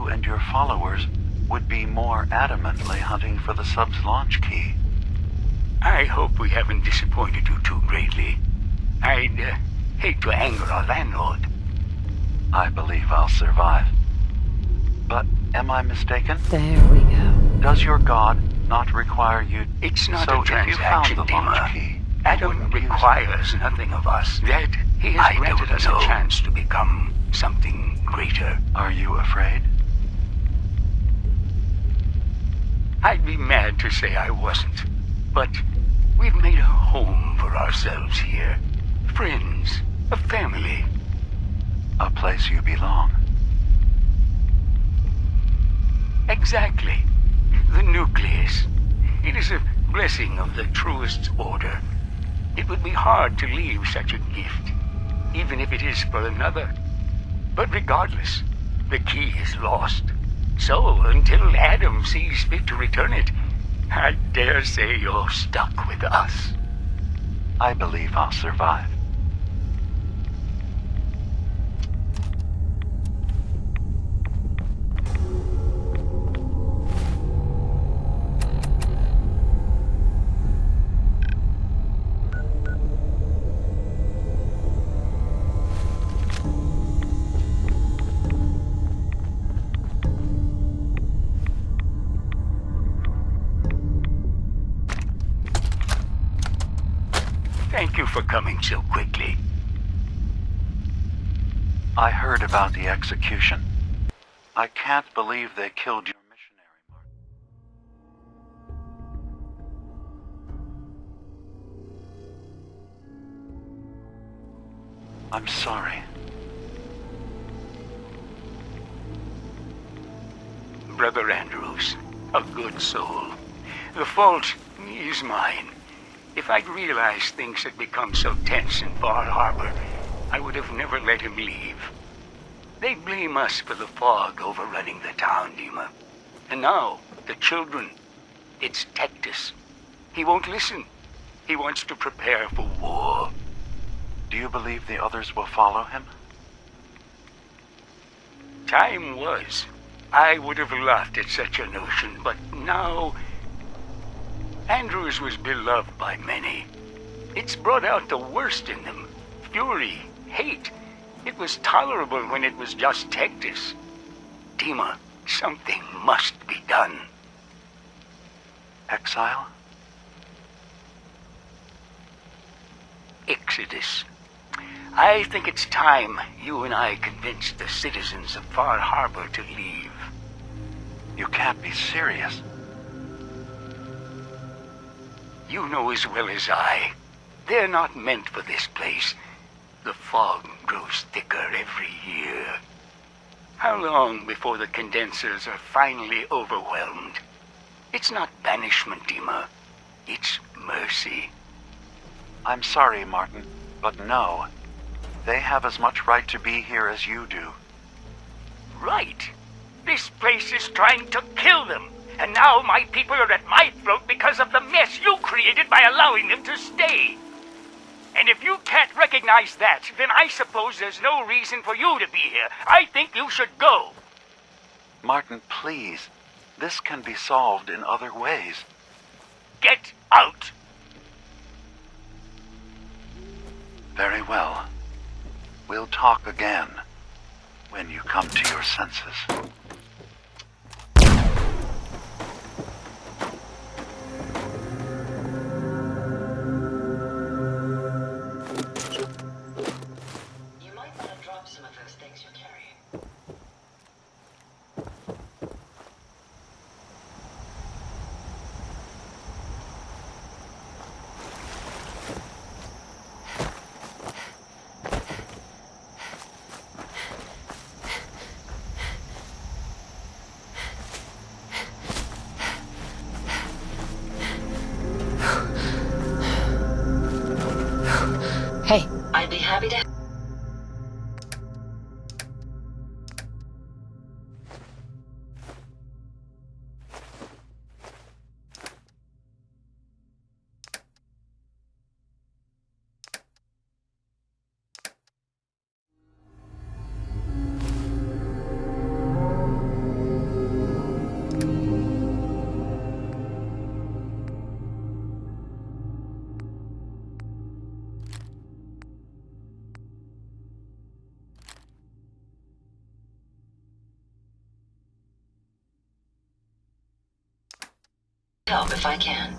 you and your followers would be more adamantly hunting for the sub's launch key. I hope we haven't disappointed you too greatly. I'd hate to anger our landlord. I believe I'll survive. But am I mistaken? There we go. Does your god not require you... It's not so a transaction, if you found the launch key, Adam requires nothing of us. That he has granted us a chance to become something greater. Are you afraid? I'd be mad to say I wasn't. But we've made a home for ourselves here. Friends, a family. A place you belong. Exactly. The nucleus. It is a blessing of the truest order. It would be hard to leave such a gift, even if it is for another. But regardless, the key is lost. So, until Adam sees fit to return it, I dare say you're stuck with us. I believe I'll survive. Thank you for coming so quickly. I heard about the execution. I can't believe they killed your missionary, Martin. I'm sorry. Brother Andrews, a good soul. The fault is mine. If I'd realized things had become so tense in Far Harbor, I would have never let him leave. They blame us for the fog overrunning the town, Dima. And now, the children. It's Tectus. He won't listen. He wants to prepare for war. Do you believe the others will follow him? Time was. I would have laughed at such a notion, but now... Andrews was beloved by many. It's brought out the worst in them. Fury, hate. It was tolerable when it was just Tectus. Dima, something must be done. Exile? Exodus. I think it's time you and I convinced the citizens of Far Harbor to leave. You can't be serious. You know as well as I, they're not meant for this place. The fog grows thicker every year. How long before the condensers are finally overwhelmed? It's not banishment, Dima. It's mercy. I'm sorry, Martin, but no. They have as much right to be here as you do. Right. This place is trying to kill them. And now my people are at my throat because of the mess you created by allowing them to stay. And if you can't recognize that, then I suppose there's no reason for you to be here. I think you should go. Martin, please. This can be solved in other ways. Get out. Very well. We'll talk again when you come to your senses. Hey. I'd be happy to... help if I can.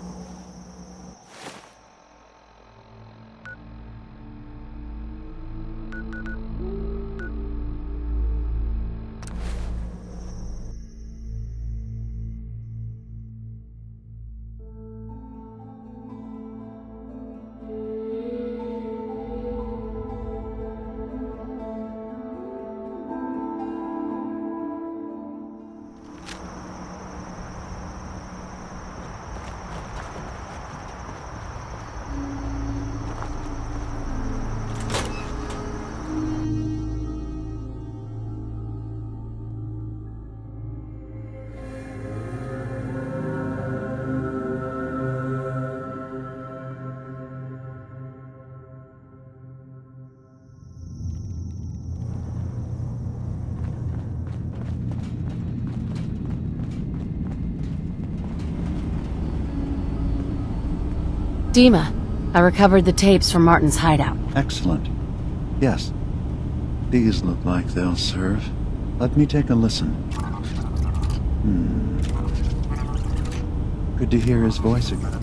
Dima, I recovered the tapes from Martin's hideout. Excellent. Yes. These look like they'll serve. Let me take a listen. Good to hear his voice again.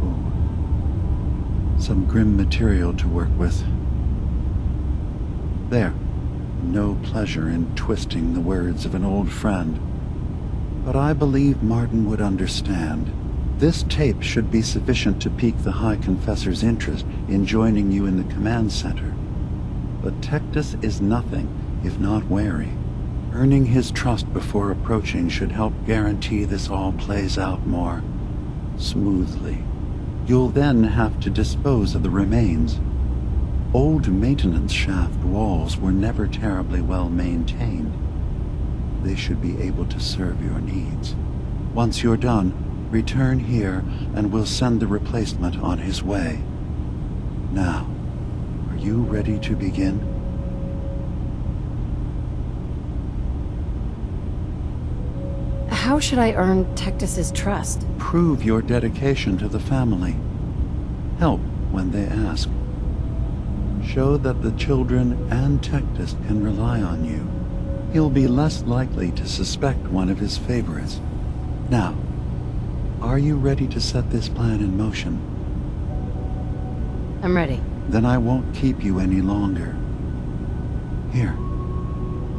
Oh. Some grim material to work with. There. No pleasure in twisting the words of an old friend. But I believe Martin would understand. This tape should be sufficient to pique the High Confessor's interest in joining you in the command center. But Tectus is nothing if not wary. Earning his trust before approaching should help guarantee this all plays out more smoothly. You'll then have to dispose of the remains. Old maintenance shaft walls were never terribly well maintained. They should be able to serve your needs. Once you're done, return here and we'll send the replacement on his way. Now, are you ready to begin? How should I earn Tectus's trust? Prove your dedication to the family. Help when they ask. Show that the children and Tectus can rely on you. He'll be less likely to suspect one of his favorites. Now, are you ready to set this plan in motion? I'm ready. Then I won't keep you any longer. Here,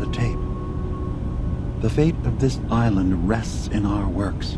the tape. The fate of this island rests in our works.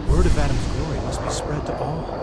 Word of Adam's glory must be spread to all.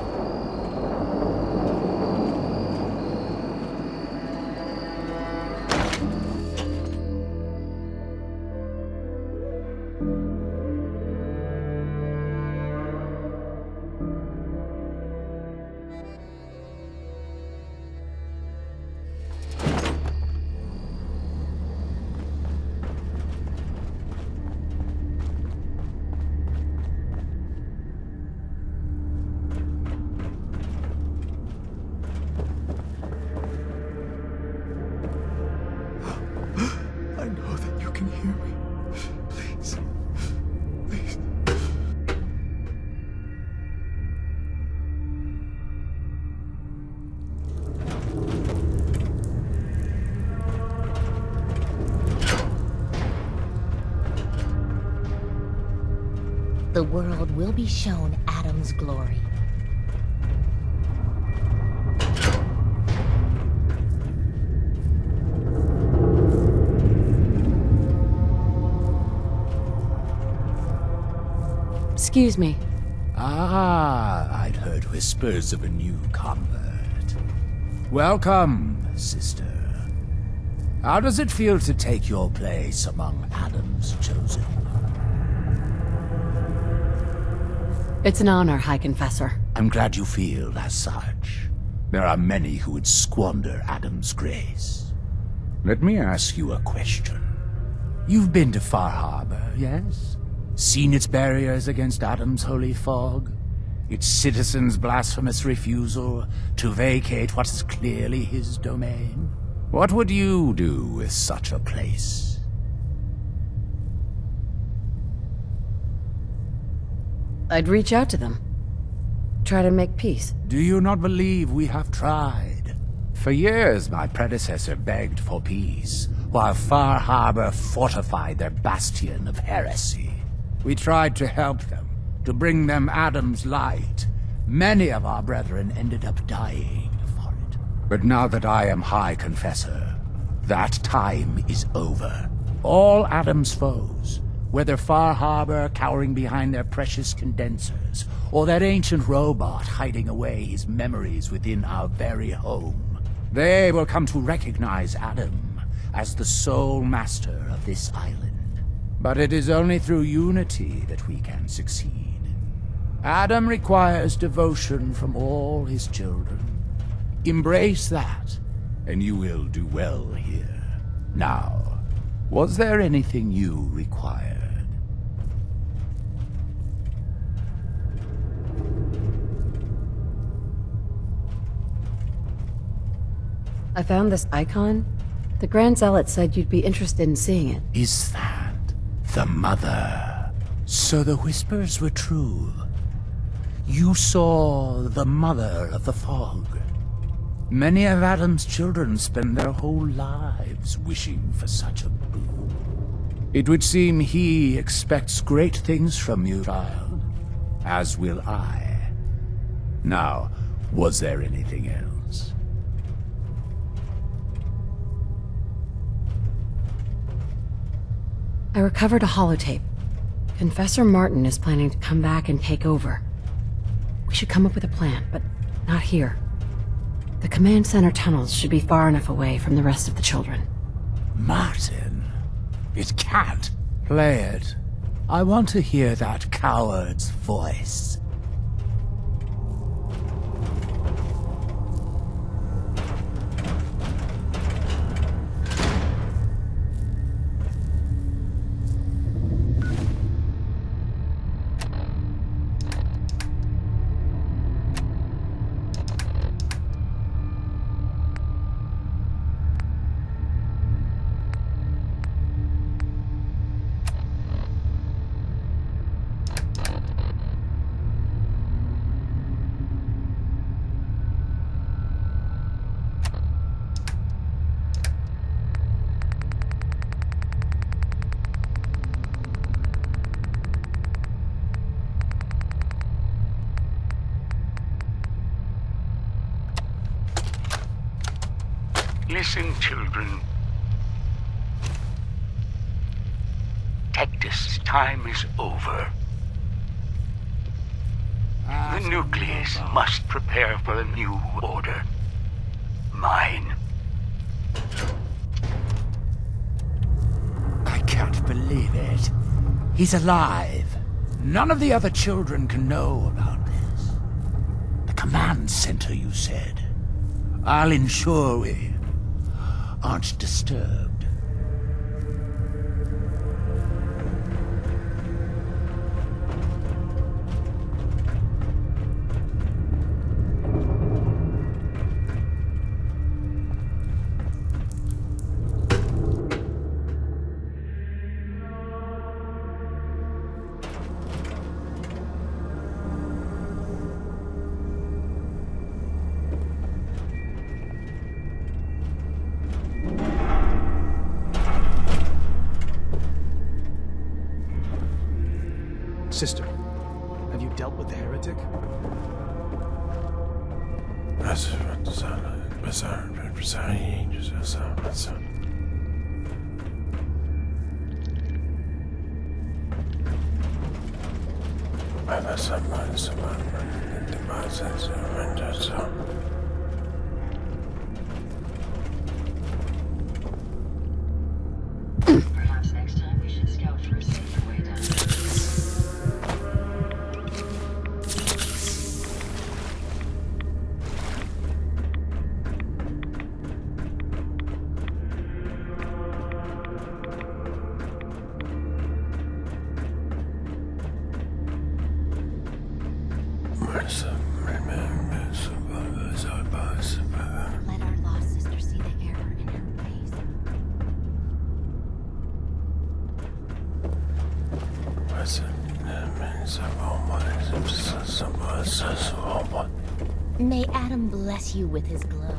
I know that you can hear me. Please. Please. The world will be shown Adam's glory. Excuse me. Ah, I'd heard whispers of a new convert. Welcome, sister. How does it feel to take your place among Adam's chosen? It's an honor, High Confessor. I'm glad you feel as such. There are many who would squander Adam's grace. Let me ask you a question. You've been to Far Harbor, yes? Seen its barriers against Adam's holy fog? Its citizens' blasphemous refusal to vacate what is clearly his domain? What would you do with such a place? I'd reach out to them. Try to make peace. Do you not believe we have tried? For years, my predecessor begged for peace, while Far Harbor fortified their bastion of heresy. We tried to help them, to bring them Adam's light. Many of our brethren ended up dying for it. But now that I am High Confessor, that time is over. All Adam's foes, whether Far Harbor cowering behind their precious condensers, or that ancient robot hiding away his memories within our very home, they will come to recognize Adam as the sole master of this island. But it is only through unity that we can succeed. Adam requires devotion from all his children. Embrace that, and you will do well here. Now, was there anything you required? I found this icon. The Grand Zealot said you'd be interested in seeing it. Is that the Mother? So the whispers were true. You saw the Mother of the Fog. Many of Adam's children spend their whole lives wishing for such a boon. It would seem he expects great things from you, child, as will I. Now, was there anything else? I recovered a holotape. Confessor Martin is planning to come back and take over. We should come up with a plan, but not here. The command center tunnels should be far enough away from the rest of the children. Martin? It can't. Play it. I want to hear that coward's voice. Listen, children. Tectus' time is over. The nucleus must prepare for a new order. Mine. I can't believe it. He's alive. None of the other children can know about this. The command center, you said. I'll ensure we aren't disturbed. Sister, have you dealt with the heretic? Perhaps next time we should scout for a safer way down. Let our lost sister see the error in her ways. May Adam bless you with his glow.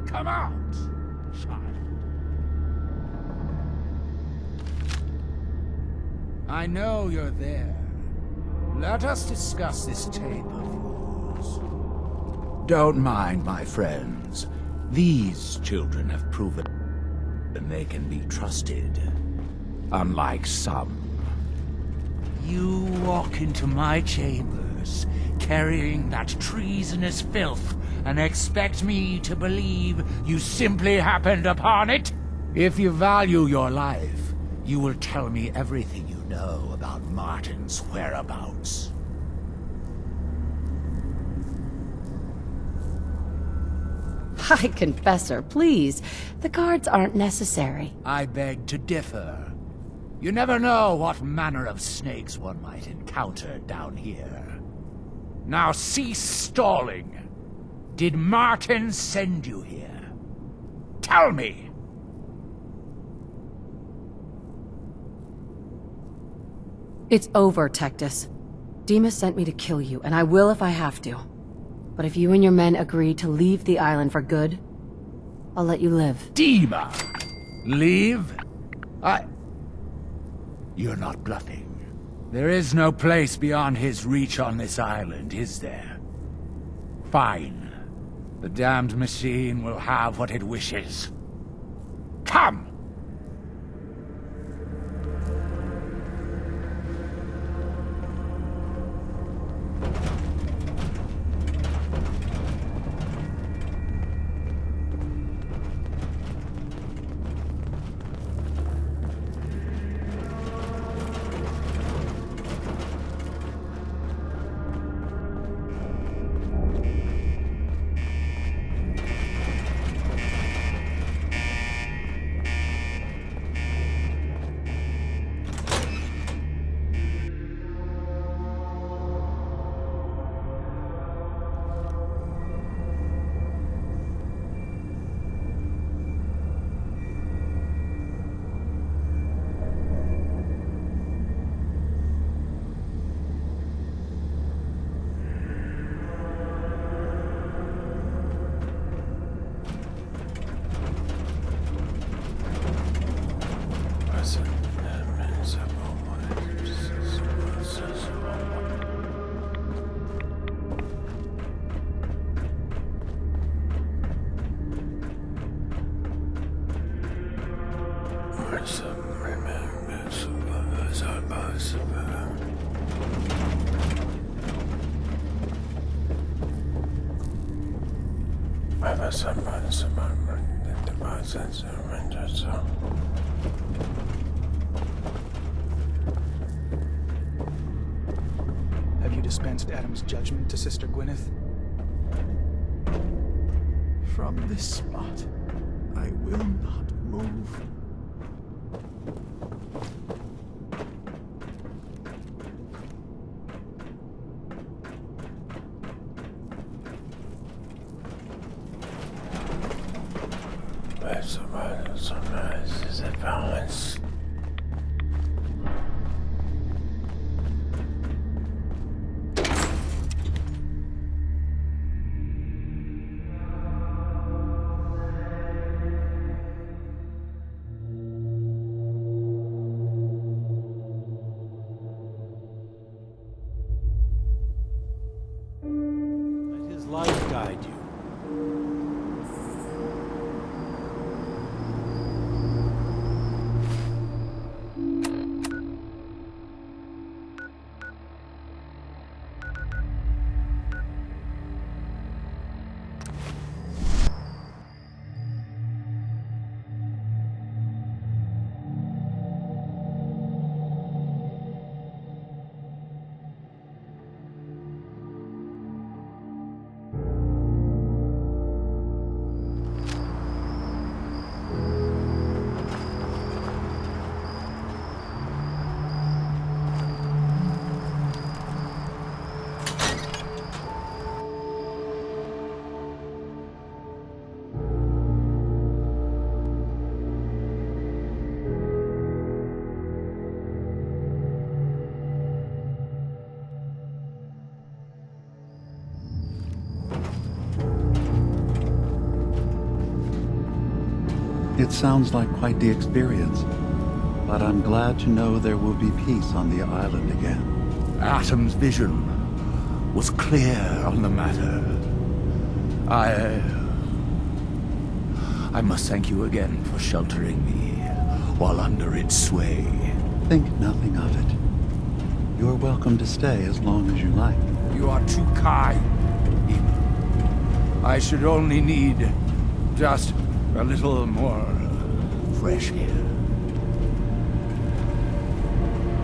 Come out, child. I know you're there. Let us discuss this tape of yours. Don't mind my friends. These children have proven they can be trusted. Unlike some. You walk into my chambers, carrying that treasonous filth, and expect me to believe you simply happened upon it? If you value your life, you will tell me everything you know about Martin's whereabouts. High Confessor, please. The guards aren't necessary. I beg to differ. You never know what manner of snakes one might encounter down here. Now cease stalling. Did Martin send you here? Tell me! It's over, Tectus. Demas sent me to kill you, and I will if I have to. But if you and your men agree to leave the island for good, I'll let you live. Dima! Leave? You're not bluffing. There is no place beyond his reach on this island, is there? Fine. The damned machine will have what it wishes. Come! Have you dispensed Adam's judgment to Sister Gwyneth? From this spot, I will not move. Let his light guide you. It sounds like quite the experience, but I'm glad to know there will be peace on the island again. Atom's vision was clear on the matter. I must thank you again for sheltering me while under its sway. Think nothing of it. You're welcome to stay as long as you like. You are too kind, Eva. I should only need just a little more fresh air.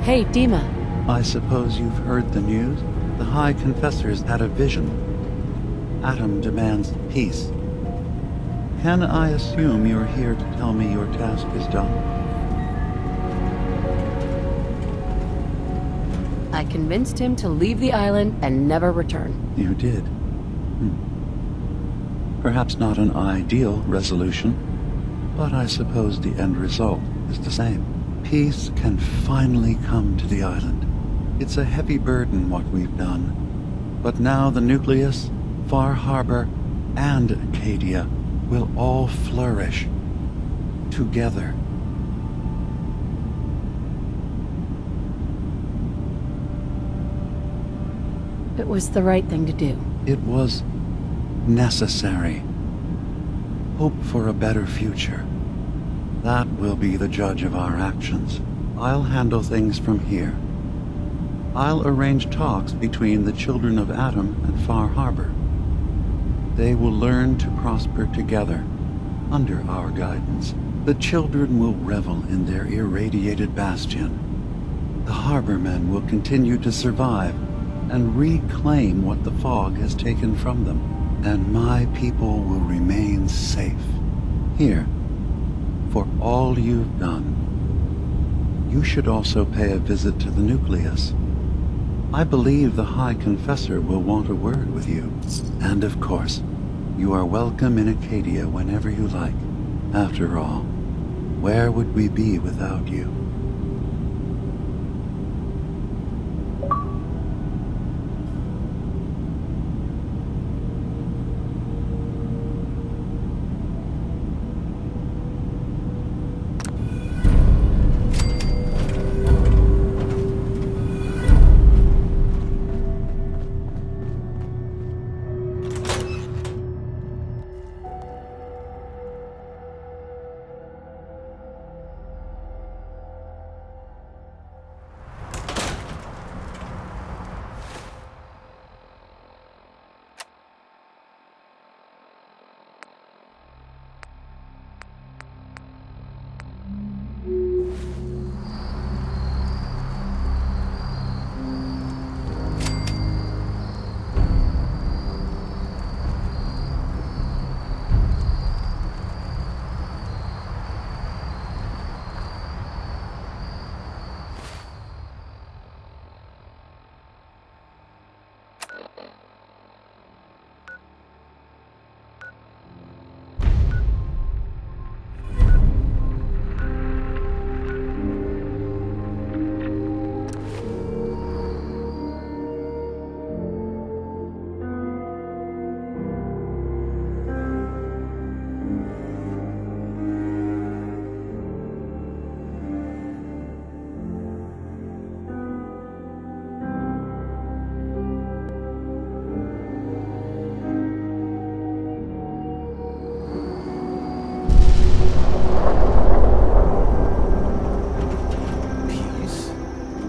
Hey, Dima. I suppose you've heard the news? The High Confessor's had a vision. Atom demands peace. Can I assume you're here to tell me your task is done? I convinced him to leave the island and never return. You did. Perhaps not an ideal resolution, but I suppose the end result is the same. Peace can finally come to the island. It's a heavy burden what we've done, but now the Nucleus, Far Harbor, and Acadia will all flourish together. It was the right thing to do. It was necessary. Hope for a better future. That will be the judge of our actions. I'll handle things from here. I'll arrange talks between the children of Atom and Far Harbor. They will learn to prosper together under our guidance. The children will revel in their irradiated bastion. The Harbormen will continue to survive and reclaim what the fog has taken from them. And my people will remain safe. Here, for all you've done. You should also pay a visit to the Nucleus. I believe the High Confessor will want a word with you. And of course, you are welcome in Acadia whenever you like. After all, where would we be without you?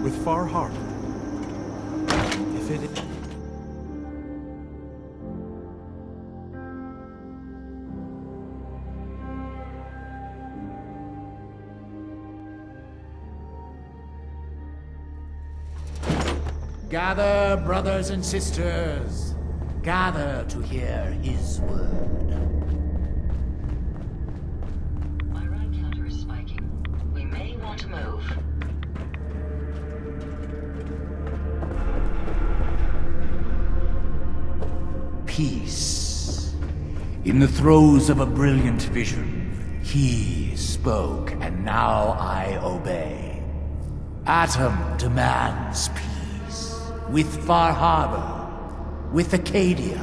with Far Harbor. If it... Gather, brothers and sisters. Gather to hear his word. My run counter is spiking. We may want to move. Peace. In the throes of a brilliant vision, he spoke, and now I obey. Atom demands peace. With Far Harbor, with Acadia,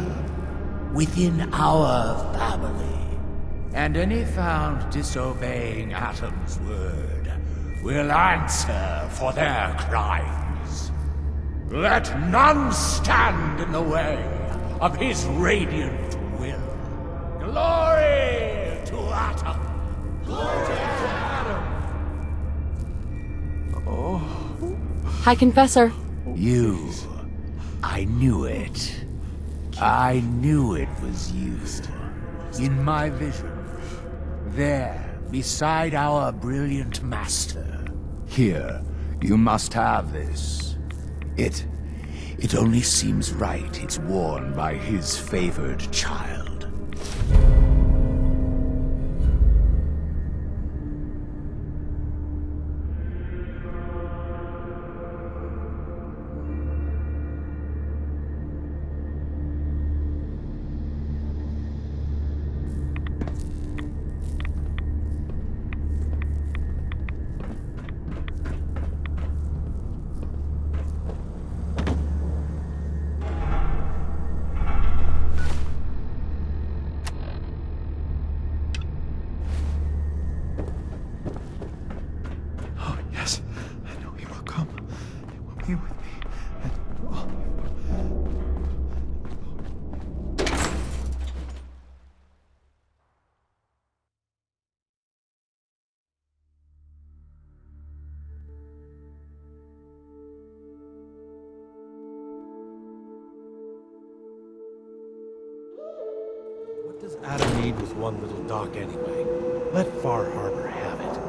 within our family. And any found disobeying Atom's word will answer for their crimes. Let none stand in the way of his radiant will. Glory to Atom! Glory to Atom! Hi, Confessor. You. I knew it. I knew it was you. In my vision. There, beside our brilliant master. Here, you must have this. It only seems right it's worn by his favored child. Oh, yes. I know he will come. He will be with me. And all. What does Adam need with one little dock anyway? Let Far Harbor have it.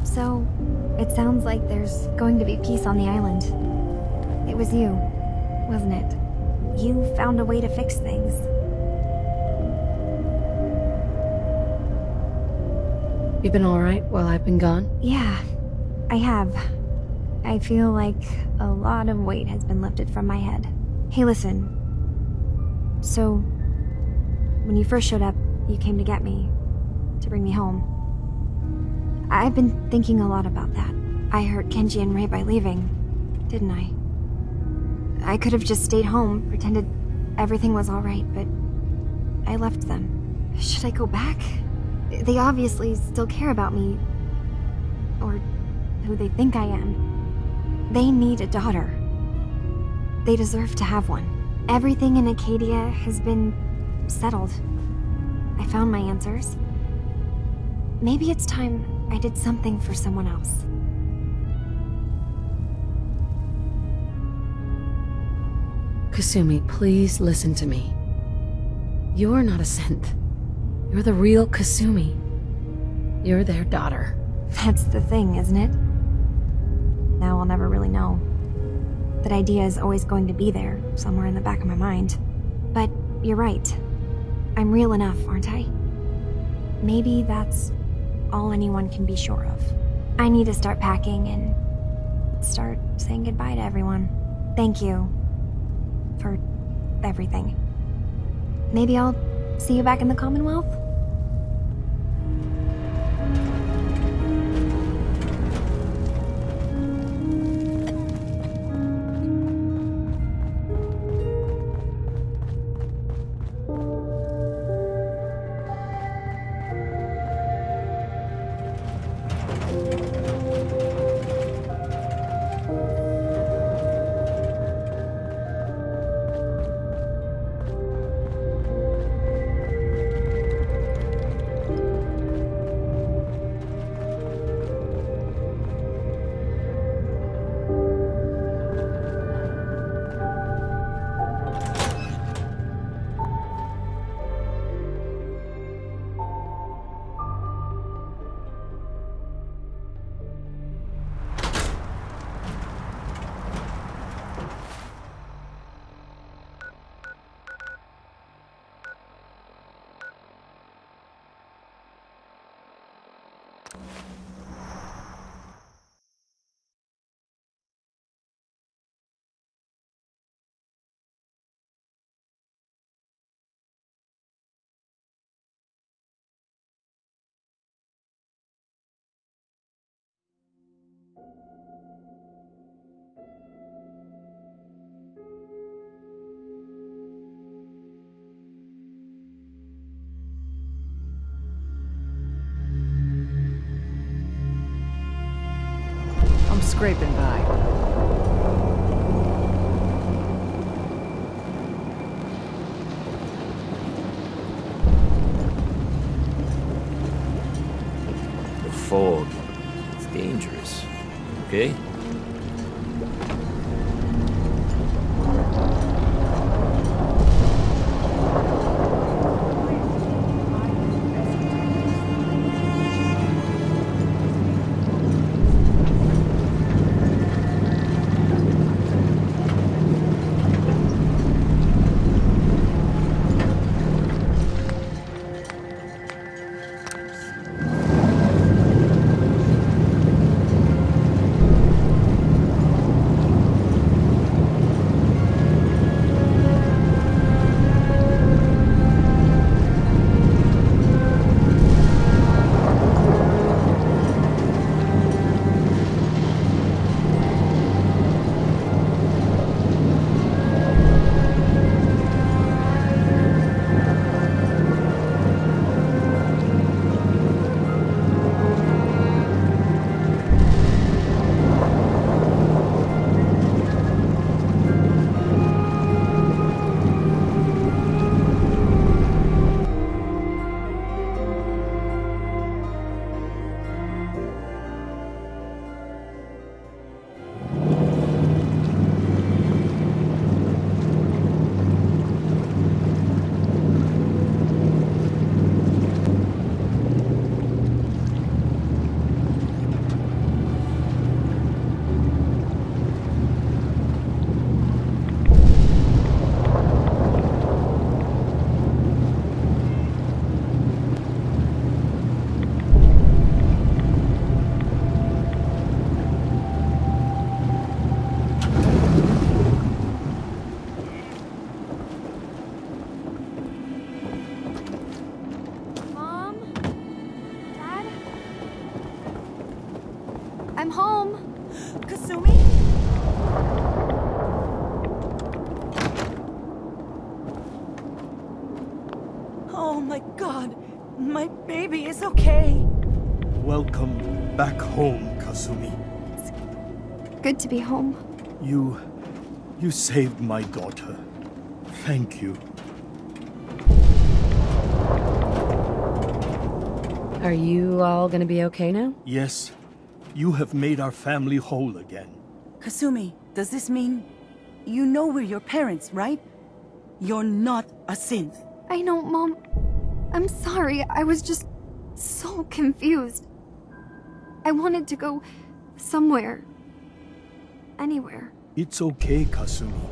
So, it sounds like there's going to be peace on the island. It was you, wasn't it? You found a way to fix things. You been alright while I've been gone? Yeah, I have. I feel like a lot of weight has been lifted from my head. Hey, listen. So, when you first showed up, you came to get me, to bring me home. I've been thinking a lot about that. I hurt Kenji and Ray by leaving, didn't I? I could have just stayed home, pretended everything was alright, but I left them. Should I go back? They obviously still care about me. Or who they think I am. They need a daughter. They deserve to have one. Everything in Acadia has been settled. I found my answers. Maybe it's time I did something for someone else. Kasumi, please listen to me. You're not a synth. You're the real Kasumi. You're their daughter. That's the thing, isn't it? Now I'll never really know. That idea is always going to be there, somewhere in the back of my mind. But you're right. I'm real enough, aren't I? Maybe that's all anyone can be sure of. I need to start packing and start saying goodbye to everyone. Thank you for everything. Maybe I'll see you back in the Commonwealth? I'm scraping by. The fog. It's dangerous. Okay? I'm home. Kasumi? Oh my god, my baby is okay. Welcome back home, Kasumi. good to be home. You saved my daughter. Thank you. Are you all gonna be okay now? Yes, you have made our family whole again. Kasumi, does this mean you know we're your parents, right? You're not a synth. I know, Mom. I'm sorry. I was just so confused. I wanted to go somewhere. Anywhere. It's okay, Kasumi.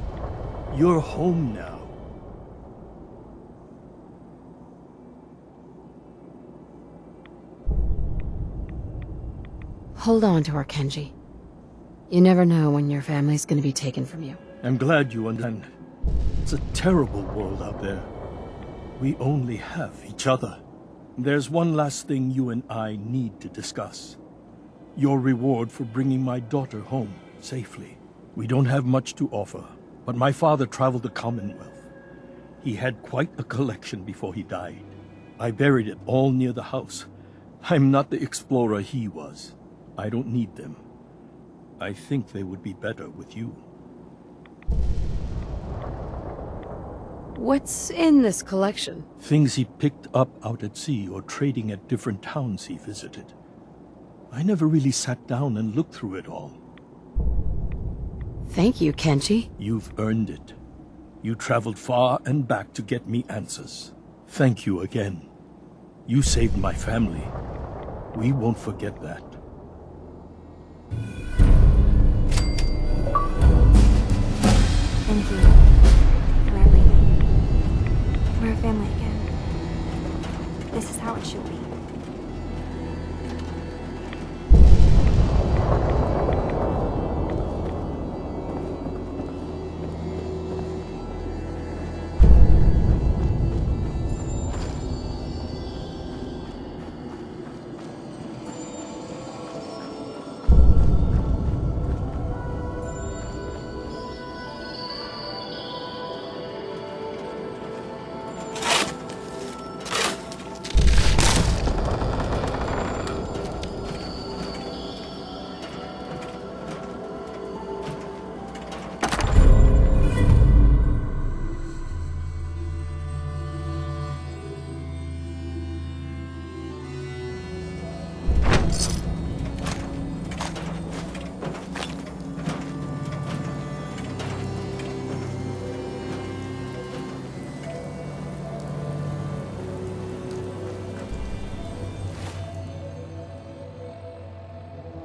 You're home now. Hold on to her, Kenji. You never know when your family's gonna be taken from you. I'm glad you understand. It's a terrible world out there. We only have each other. There's one last thing you and I need to discuss. Your reward for bringing my daughter home safely. We don't have much to offer, but my father traveled the Commonwealth. He had quite a collection before he died. I buried it all near the house. I'm not the explorer he was. I don't need them. I think they would be better with you. What's in this collection? Things he picked up out at sea or trading at different towns he visited. I never really sat down and looked through it all. Thank you, Kenji. You've earned it. You traveled far and back to get me answers. Thank you again. You saved my family. We won't forget that. Thank you for everything. We're a family again. This is how it should be.